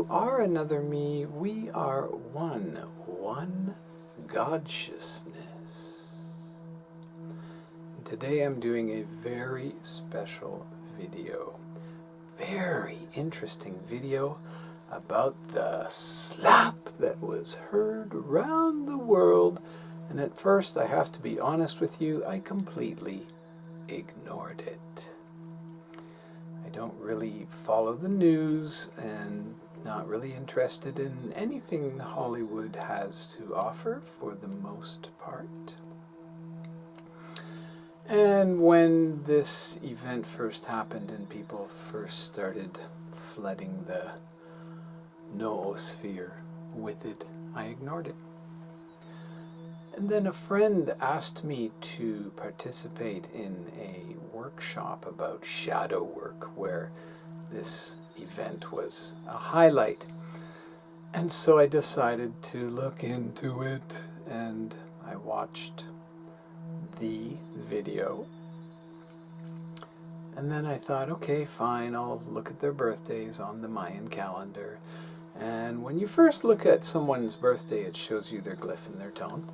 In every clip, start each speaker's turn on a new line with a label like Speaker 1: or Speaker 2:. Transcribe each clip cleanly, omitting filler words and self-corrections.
Speaker 1: you are another me, we are one God-sciousness. Today I'm doing a very special video, very interesting video about the slap that was heard around the world, and at first, I have to be honest with you, I completely ignored it. I don't really follow the news and not really interested in anything Hollywood has to offer for the most part. And when this event first happened and people first started flooding the noosphere with it, I ignored it. And then a friend asked me to participate in a workshop about shadow work where this event was a highlight. And so I decided to look into it, and I watched the video. And then I thought, okay, fine, I'll look at their birthdays on the Mayan calendar. And when you first look at someone's birthday, it shows you their glyph and their tone.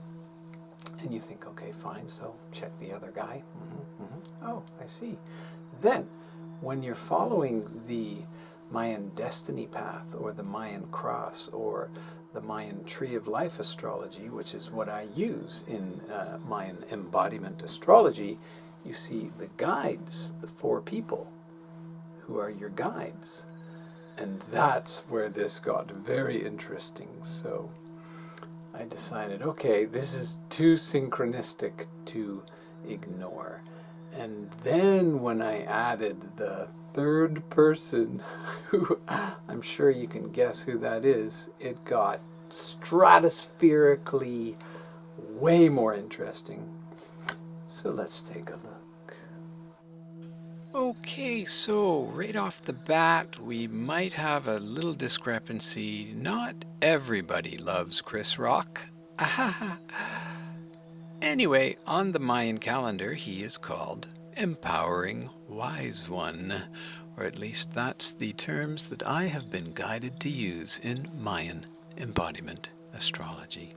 Speaker 1: And you think, okay, fine, so check the other guy. Oh, I see. Then, when you're following the Mayan destiny path, or the Mayan cross, or the Mayan tree of life astrology, which is what I use in Mayan embodiment astrology, you see the guides, the 4 people who are your guides. And that's where this got very interesting. So I decided, okay, this is too synchronistic to ignore. And then when I added the 3rd person, who I'm sure you can guess who that is, it got stratospherically way more interesting. So let's take a look. Okay, so right off the bat, we might have a little discrepancy. Not everybody loves Chris Rock. Anyway, on the Mayan calendar, he is called Empowering Wise One, or at least that's the terms that I have been guided to use in Mayan embodiment astrology.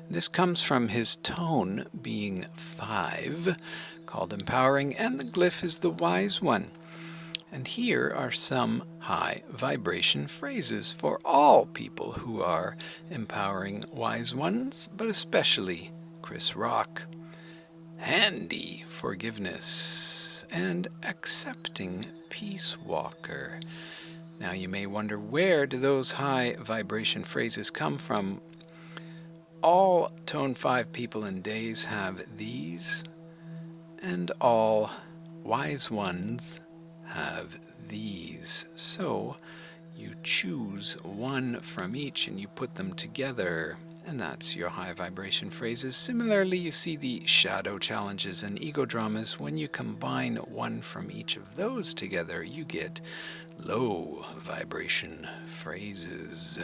Speaker 1: This comes from his tone being 5, called empowering, and the glyph is the wise one. And here are some high vibration phrases for all people who are empowering wise ones, but especially Chris Rock. Handy forgiveness and accepting peace walker. Now you may wonder, where do those high vibration phrases come from? All tone 5 people and days have these, and all wise ones have these. So you choose one from each and you put them together, and that's your high vibration phrases. Similarly, you see the shadow challenges and ego dramas. When you combine one from each of those together, you get low vibration phrases.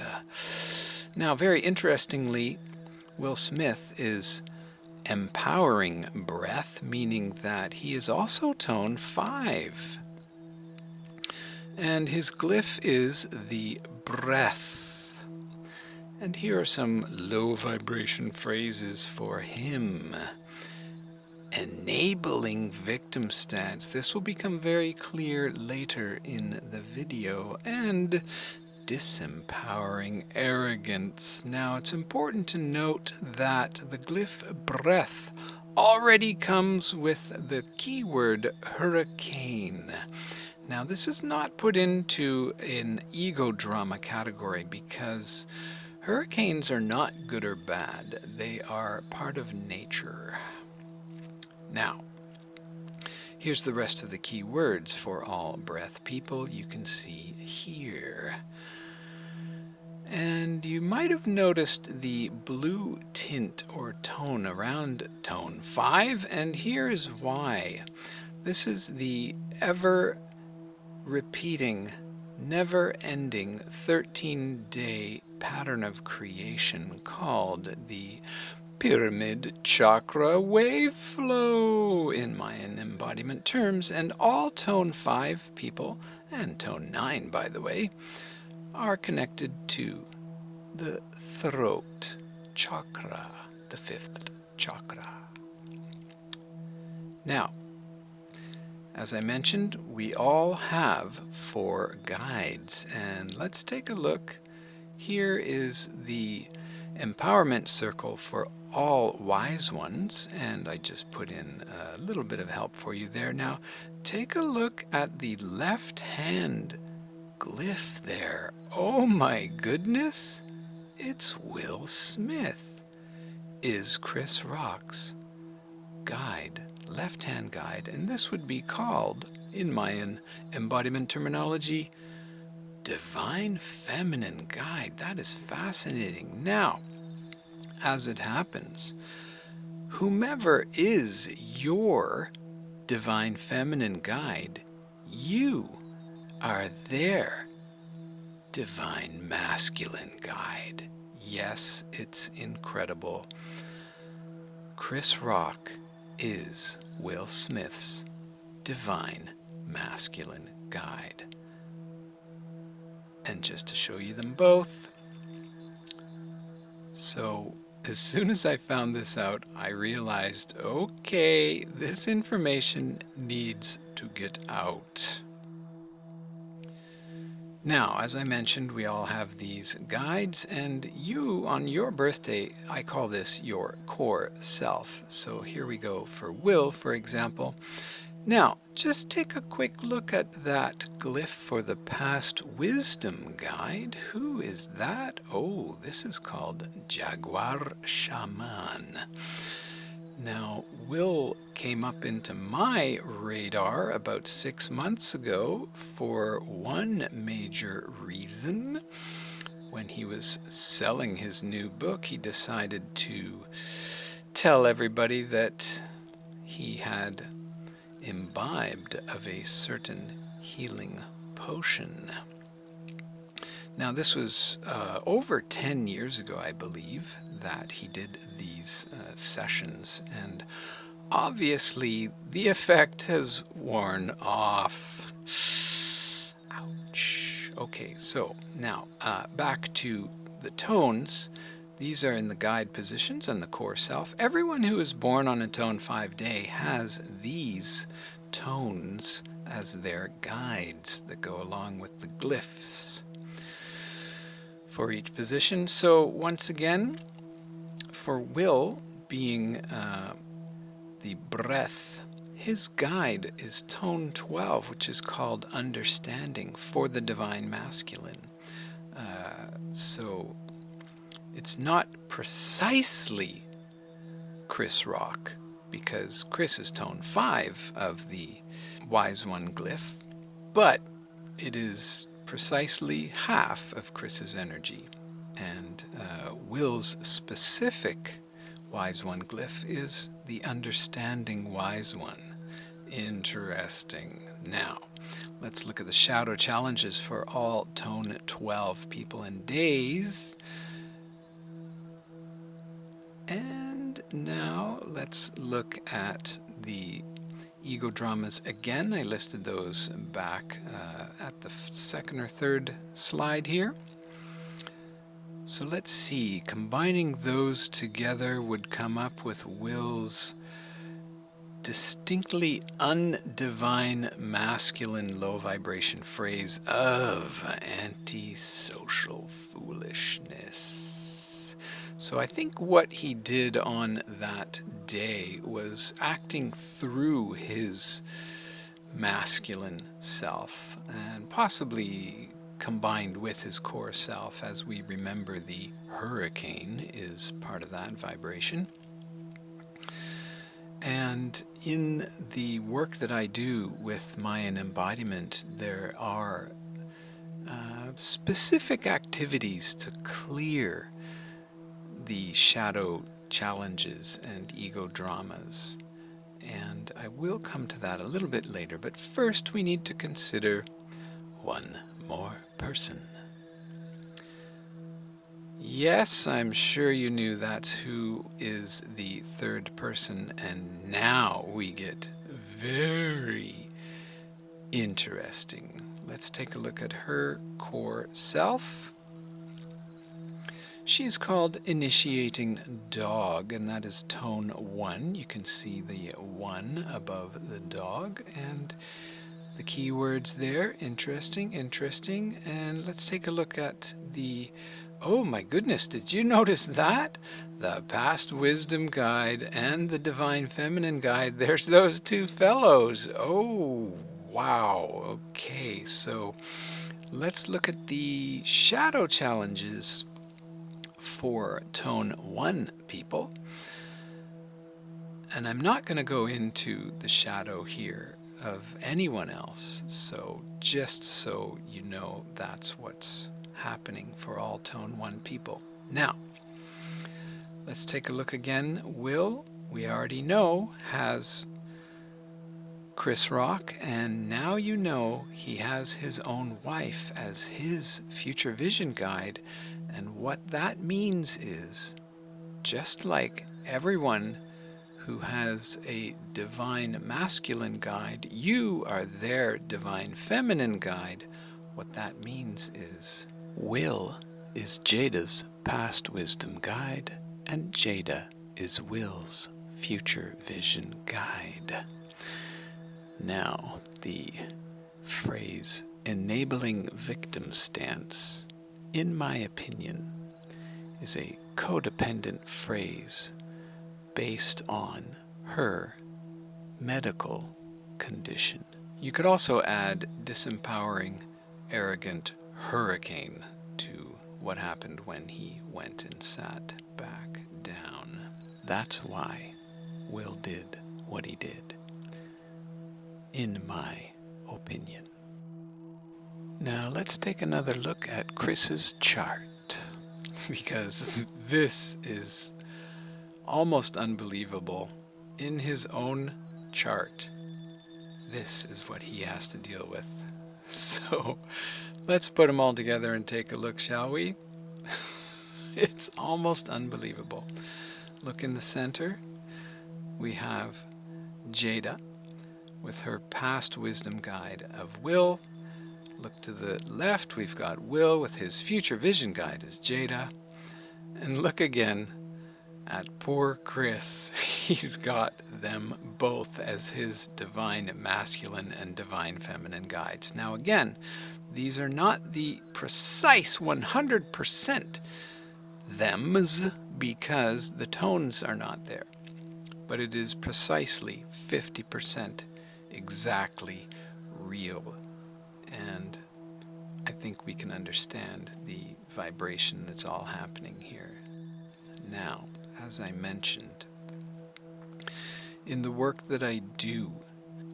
Speaker 1: Now, very interestingly, Will Smith is empowering breath, meaning that he is also tone 5. And his glyph is the breath. And here are some low vibration phrases for him. Enabling victim stance. This will become very clear later in the video. And disempowering arrogance. Now, it's important to note that the glyph breath already comes with the keyword hurricane. Now, this is not put into an ego drama category because hurricanes are not good or bad. They are part of nature. Now, here's the rest of the key words for all breath people you can see here. And you might have noticed the blue tint or tone around tone 5, and here is why. This is the ever repeating, never ending 13-day pattern of creation called the pyramid chakra wave flow in Mayan embodiment terms, and all tone 5 people, and tone 9 by the way, are connected to the throat chakra, the fifth chakra. Now, as I mentioned, we all have 4 guides, and let's take a look. Here is the empowerment circle for all wise ones, and I just put in a little bit of help for you there. Now, take a look at the left hand glyph there. Oh my goodness, it's Will Smith, is Chris Rock's guide, left-hand guide, and this would be called, in Mayan embodiment terminology, Divine Feminine Guide. That is fascinating. Now, as it happens, whomever is your Divine Feminine Guide, you are their Divine Masculine Guide. Yes, it's incredible. Chris Rock is Will Smith's Divine Masculine Guide. And just to show you them both, so as soon as I found this out, I realized, okay, this information needs to get out. Now, as I mentioned, we all have these guides, and you, on your birthday, I call this your core self. So here we go for Will, for example. Now, just take a quick look at that glyph for the past wisdom guide. Who is that? Oh, this is called Jaguar Shaman. Now, Will came up into my radar about 6 months ago for one major reason. When he was selling his new book, he decided to tell everybody that he had imbibed of a certain healing potion. Now, this was over 10 years ago, I believe, that he did these sessions, and obviously the effect has worn off. Ouch. Okay, so now back to the tones. These are in the guide positions and the core self. Everyone who is born on a tone 5 day has these tones as their guides that go along with the glyphs for each position. So once again, for Will being the breath, his guide is tone 12, which is called understanding for the divine masculine. So it's not precisely Chris Rock, because Chris is tone 5 of the Wise One glyph, but it is precisely half of Chris's energy. And Will's specific Wise One glyph is the Understanding Wise One. Interesting. Now, let's look at the shadow challenges for all tone 12 people and days. And now let's look at the ego dramas again. I listed those back at the second or third slide here. So let's see, combining those together would come up with Will's distinctly undivine masculine low vibration phrase of antisocial foolishness. So I think what he did on that day was acting through his masculine self, and possibly combined with his core self, as we remember the hurricane is part of that vibration. And in the work that I do with Mayan embodiment, there are specific activities to clear the shadow challenges and ego dramas. And I will come to that a little bit later, but first we need to consider one more person. Yes, I'm sure you knew that's who is the third person, and now we get very interesting. let's take a look at her core self. She's called Initiating Dog, and that is tone 1. You can see the 1 above the dog, and the keywords there. Interesting, interesting. And let's take a look at the... Oh my goodness, did you notice that? The Past Wisdom Guide and the Divine Feminine Guide. There's those two fellows. Oh, wow. Okay, so let's look at the shadow challenges for tone 1 people. And I'm not going to go into the shadow here of anyone else, so just so you know, that's what's happening for all tone 1 people. Now, let's take a look again. Will, we already know, has Chris Rock, and now you know he has his own wife as his future vision guide. And what that means is, just like everyone who has a divine masculine guide, you are their divine feminine guide. What that means is, Will is Jada's past wisdom guide, and Jada is Will's future vision guide. Now, the phrase enabling victim stance, in my opinion, is a codependent phrase based on her medical condition. You could also add disempowering, arrogant hurricane to what happened when he went and sat back down. That's why Will did what he did, in my opinion. Now let's take another look at Chris's chart, because this is almost unbelievable. In his own chart, this is what he has to deal with. So let's put them all together and take a look, shall we? It's almost unbelievable. Look in the center. We have Jada with her past wisdom guide of Will. Look to the left, we've got Will with his future vision guide as Jada. And look again at poor Chris. He's got them both as his divine masculine and divine feminine guides. Now again, these are not the precise 100% thems, because the tones are not there. But it is precisely 50% exactly real. And I think we can understand the vibration that's all happening here. Now, as I mentioned, in the work that I do,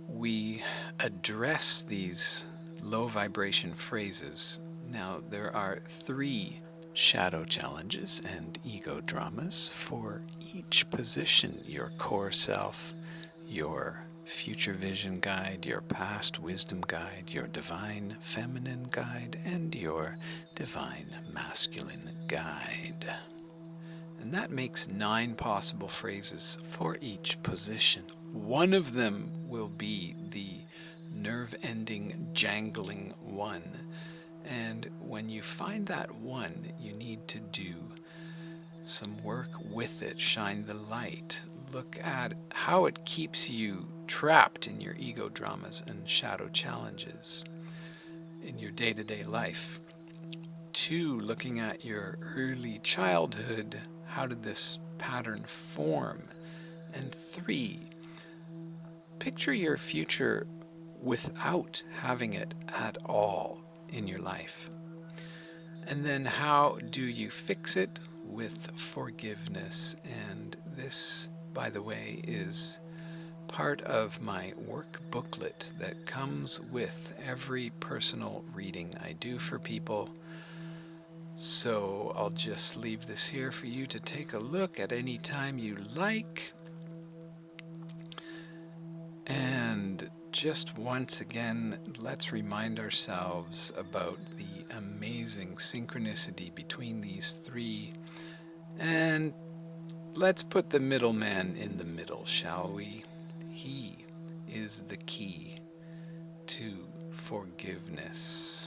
Speaker 1: we address these low vibration phrases. Now, there are 3 shadow challenges and ego dramas for each position: your core self, your future vision guide, your past wisdom guide, your divine feminine guide, and your divine masculine guide. And that makes 9 possible phrases for each position. One of them will be the nerve-ending, jangling one. And when you find that one, you need to do some work with it. Shine the light. Look at how it keeps you trapped in your ego dramas and shadow challenges in your day-to-day life. 2, looking at your early childhood. How did this pattern form? And 3, picture your future without having it at all in your life. And then how do you fix it? With forgiveness. And this, by the way, is part of my work booklet that comes with every personal reading I do for people. So I'll just leave this here for you to take a look at any time you like. And just once again, let's remind ourselves about the amazing synchronicity between these 3. And let's put the middleman in the middle, shall we? He is the key to forgiveness.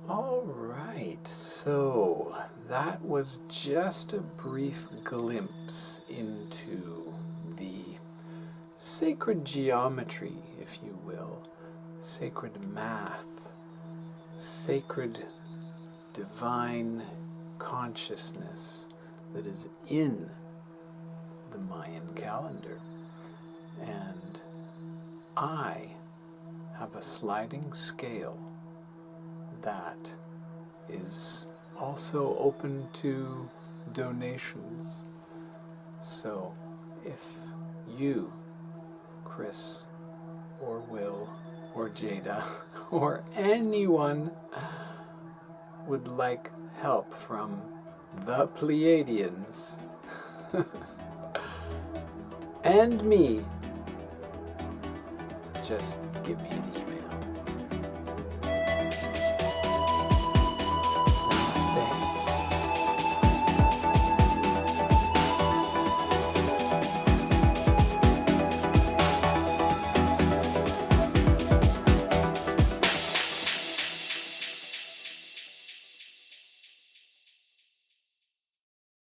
Speaker 1: All right, so that was just a brief glimpse into the sacred geometry, if you will, sacred math, sacred divine consciousness that is in the Mayan calendar. And I have a sliding scale that is also open to donations. So if you, Chris, or Will, or Jada, or anyone would like help from the Pleiadians and me, just give me an email.